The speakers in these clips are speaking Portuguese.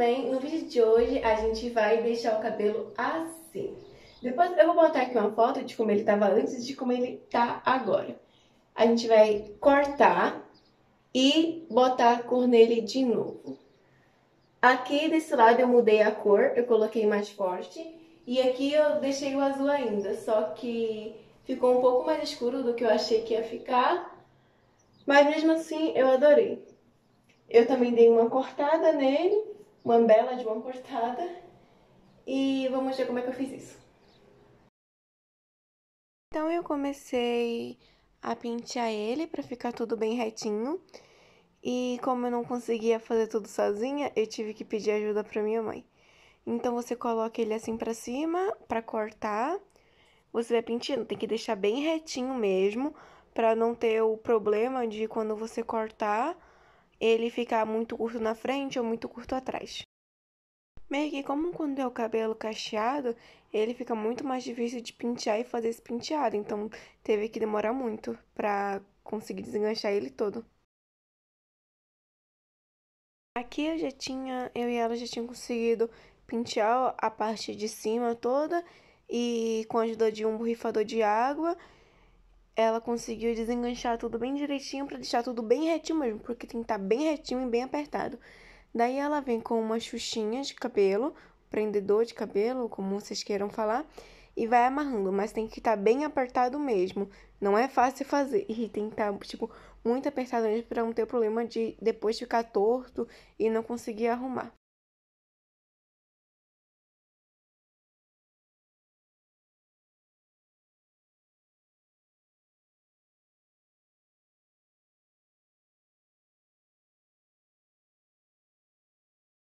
bem? No vídeo de hoje a gente vai deixar o cabelo assim. Depois eu vou botar aqui uma foto de como ele estava antes e de como ele tá agora. A gente vai cortar e botar a cor nele de novo. Aqui desse lado eu mudei a cor, eu coloquei mais forte. E aqui eu deixei o azul ainda, só que ficou um pouco mais escuro do que eu achei que ia ficar. Mas mesmo assim eu adorei. Eu também dei uma cortada nele, uma bela de uma cortada. E vamos ver como é que eu fiz isso. Então eu comecei a pentear ele pra ficar tudo bem retinho. E como eu não conseguia fazer tudo sozinha, eu tive que pedir ajuda pra minha mãe. Então você coloca ele assim pra cima pra cortar. Você vai penteando, tem que deixar bem retinho mesmo, pra não ter o problema de quando você cortar, ele ficar muito curto na frente ou muito curto atrás. Meio que como quando é o cabelo cacheado, ele fica muito mais difícil de pentear e fazer esse penteado. Então, teve que demorar muito pra conseguir desenganchar ele todo. Aqui eu e ela já tinha conseguido pentear a parte de cima toda. E com a ajuda de um borrifador de água, ela conseguiu desenganchar tudo bem direitinho pra deixar tudo bem retinho mesmo. Porque tem que estar bem retinho e bem apertado. Daí ela vem com uma xuxinha de cabelo, prendedor de cabelo, como vocês queiram falar, e vai amarrando, mas tem que estar bem apertado mesmo. Não é fácil fazer e tem que estar, tipo, muito apertado mesmo para não ter problema de depois ficar torto e não conseguir arrumar.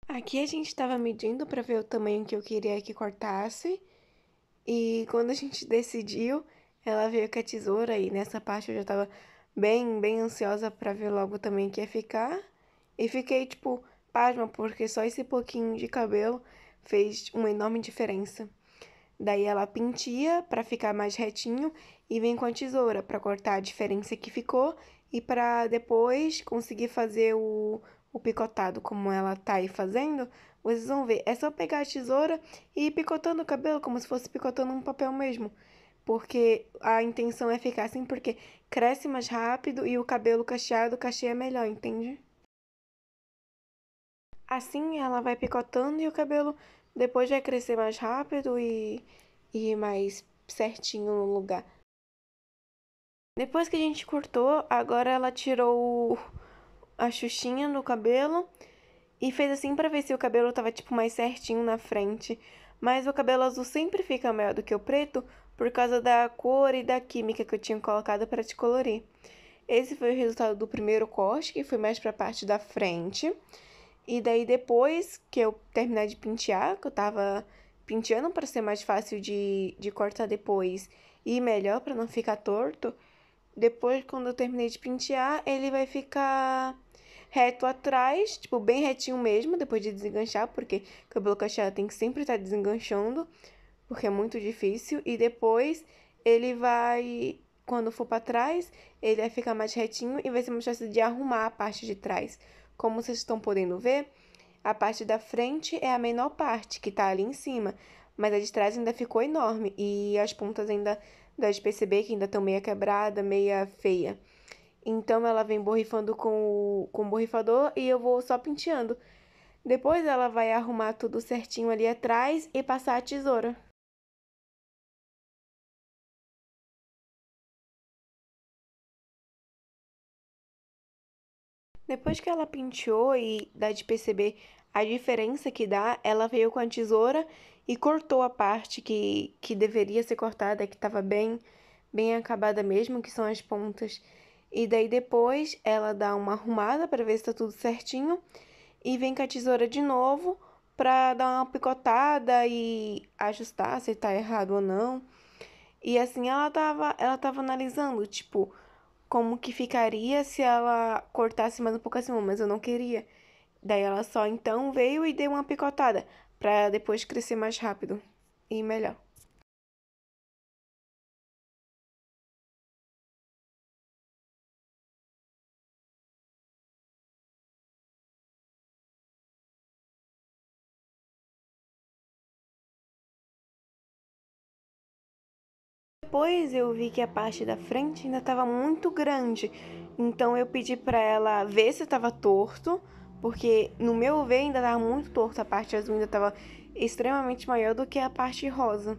Aqui a gente estava medindo para ver o tamanho que eu queria que cortasse. E quando a gente decidiu, ela veio com a tesoura e nessa parte eu já tava bem ansiosa pra ver logo também que ia ficar. E fiquei, tipo, pasma, porque só esse pouquinho de cabelo fez uma enorme diferença. Daí ela penteia pra ficar mais retinho e vem com a tesoura pra cortar a diferença que ficou e pra depois conseguir fazer o picotado como ela tá aí fazendo. Vocês vão ver, é só pegar a tesoura e ir picotando o cabelo como se fosse picotando um papel mesmo. Porque a intenção é ficar assim, porque cresce mais rápido e o cabelo cacheado cacheia melhor, entende? Assim ela vai picotando e o cabelo depois vai crescer mais rápido e mais certinho no lugar. Depois que a gente cortou, agora ela tirou a xuxinha no cabelo e fez assim pra ver se o cabelo tava tipo mais certinho na frente. Mas o cabelo azul sempre fica maior do que o preto por causa da cor e da química que eu tinha colocado pra te colorir. Esse foi o resultado do primeiro corte, que foi mais pra parte da frente. E daí depois que eu terminar de pentear, que eu tava penteando para ser mais fácil de cortar depois e melhor para não ficar torto, depois quando eu terminei de pentear, ele vai ficar reto atrás, tipo bem retinho mesmo, depois de desenganchar, porque cabelo cacheado tem que sempre estar desenganchando, porque é muito difícil, e depois ele vai, quando for para trás, ele vai ficar mais retinho e vai ser mais fácil de arrumar a parte de trás. Como vocês estão podendo ver, a parte da frente é a menor parte, que tá ali em cima, mas a de trás ainda ficou enorme e as pontas ainda dá de perceber que ainda estão meia quebrada, meia feia. Então ela vem borrifando com o borrifador e eu vou só penteando. Depois ela vai arrumar tudo certinho ali atrás e passar a tesoura. Depois que ela penteou e dá de perceber a diferença que dá, ela veio com a tesoura e cortou a parte que deveria ser cortada, que estava bem acabada mesmo, que são as pontas. E daí depois ela dá uma arrumada para ver se tá tudo certinho e vem com a tesoura de novo para dar uma picotada e ajustar se tá errado ou não. E assim ela tava analisando, tipo, como que ficaria se ela cortasse mais um pouco acima, mas eu não queria. Daí ela só então veio e deu uma picotada pra depois crescer mais rápido e melhor. depois eu vi que a parte da frente ainda estava muito grande. Então eu pedi para ela ver se estava torto, porque no meu ver ainda estava muito torto. A parte azul ainda estava extremamente maior do que a parte rosa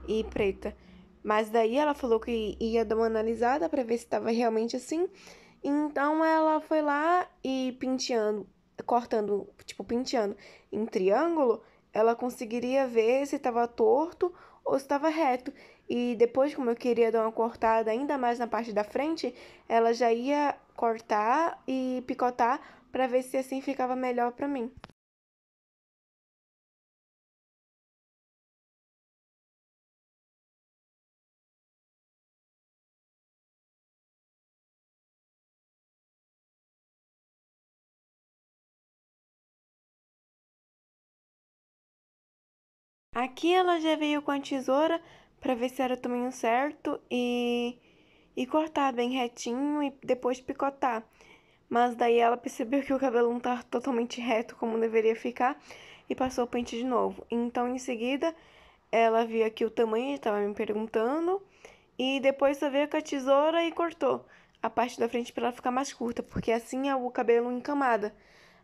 e preta. Mas daí ela falou que ia dar uma analisada para ver se estava realmente assim. Então ela foi lá e penteando, cortando, tipo penteando em triângulo, ela conseguiria ver se estava torto ou se estava reto. E depois, como eu queria dar uma cortada ainda mais na parte da frente, ela já ia cortar e picotar para ver se assim ficava melhor para mim. Aqui ela já veio com a tesoura para ver se era o tamanho certo e cortar bem retinho e depois picotar. Mas daí ela percebeu que o cabelo não tá totalmente reto como deveria ficar e passou o pente de novo. Então em seguida ela viu aqui o tamanho, estava me perguntando e depois só veio com a tesoura e cortou a parte da frente para ela ficar mais curta, porque assim é o cabelo em camada.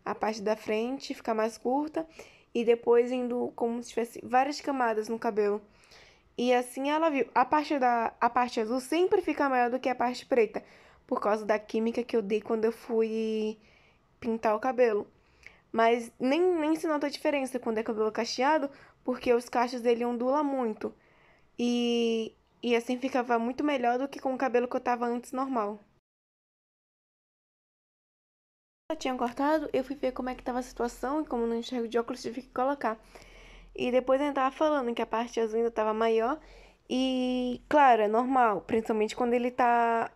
A parte da frente fica mais curta e depois indo como se tivesse várias camadas no cabelo. E assim ela viu. A parte azul sempre fica maior do que a parte preta, por causa da química que eu dei quando eu fui pintar o cabelo. Mas nem se nota a diferença quando é cabelo cacheado, porque os cachos dele ondulam muito. E assim ficava muito melhor do que com o cabelo que eu tava antes normal. Eu tinha cortado, eu fui ver como é que tava a situação e como não enxergo de óculos, tive que colocar. E depois ele tava falando que a parte azul ainda tava maior. E, claro, é normal, principalmente quando ele tá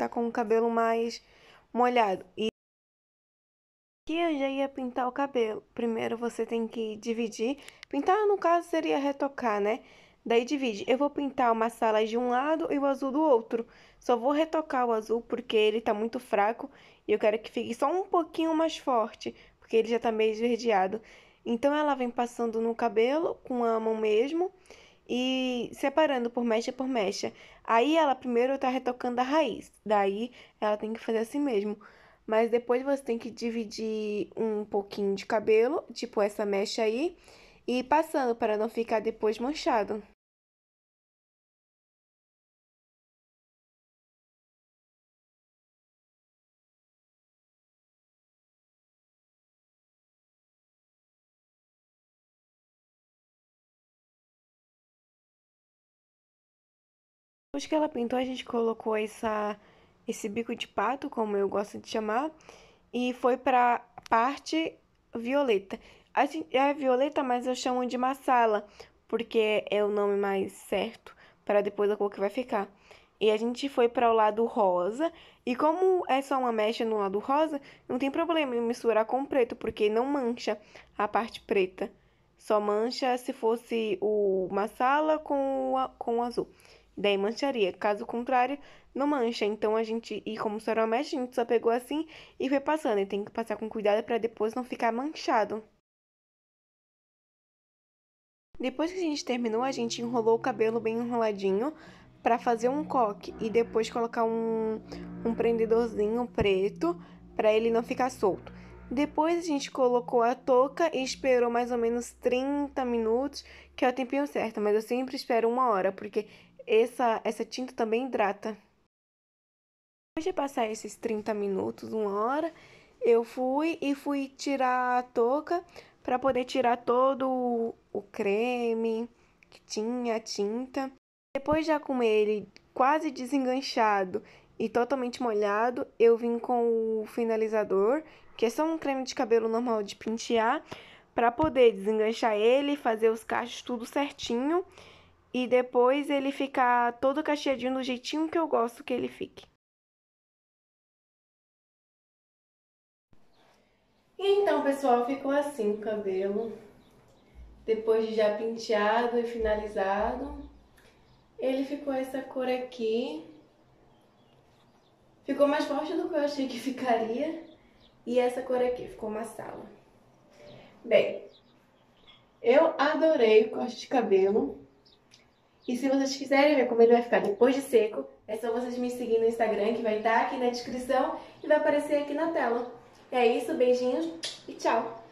com o cabelo mais molhado. E aqui eu já ia pintar o cabelo. Primeiro você tem que dividir. Pintar, no caso, seria retocar, né? Daí divide. Eu vou pintar uma sala de um lado e o azul do outro. Só vou retocar o azul porque ele tá muito fraco e eu quero que fique só um pouquinho mais forte, porque ele já tá meio esverdeado. Então ela vem passando no cabelo com a mão mesmo e separando por mecha por mecha. Aí ela primeiro tá retocando a raiz. Daí ela tem que fazer assim mesmo. Mas depois você tem que dividir um pouquinho de cabelo, tipo essa mecha aí, e ir passando para não ficar depois manchado. Depois que ela pintou, a gente colocou esse bico de pato, como eu gosto de chamar, e foi pra parte violeta. É violeta, mas eu chamo de massala, porque é o nome mais certo para depois a cor que vai ficar. E a gente foi para o lado rosa, e como é só uma mecha no lado rosa, não tem problema em misturar com o preto, porque não mancha a parte preta. Só mancha se fosse o massala com o azul. Daí mancharia. Caso contrário, não mancha. Então a gente, e como só era uma mecha, a gente só pegou assim e foi passando. E tem que passar com cuidado para depois não ficar manchado. Depois que a gente terminou, a gente enrolou o cabelo bem enroladinho para fazer um coque e depois colocar um prendedorzinho preto para ele não ficar solto. Depois a gente colocou a touca e esperou mais ou menos 30 minutos, que é o tempinho certo, mas eu sempre espero uma hora, porque essa tinta também hidrata. Depois de passar esses 30 minutos, uma hora, eu fui tirar a touca para poder tirar todo o creme que tinha, a tinta. Depois já com ele quase desenganchado e totalmente molhado, eu vim com o finalizador, que é só um creme de cabelo normal de pentear, para poder desenganchar ele, fazer os cachos tudo certinho e depois ele ficar todo cacheadinho do jeitinho que eu gosto que ele fique. Então, pessoal, ficou assim o cabelo. Depois de já penteado e finalizado, ele ficou essa cor aqui. Ficou mais forte do que eu achei que ficaria. E essa cor aqui ficou uma sala. Bem, eu adorei o corte de cabelo. E se vocês quiserem ver como ele vai ficar depois de seco, é só vocês me seguirem no Instagram, que vai estar aqui na descrição e vai aparecer aqui na tela. É isso, beijinhos e tchau!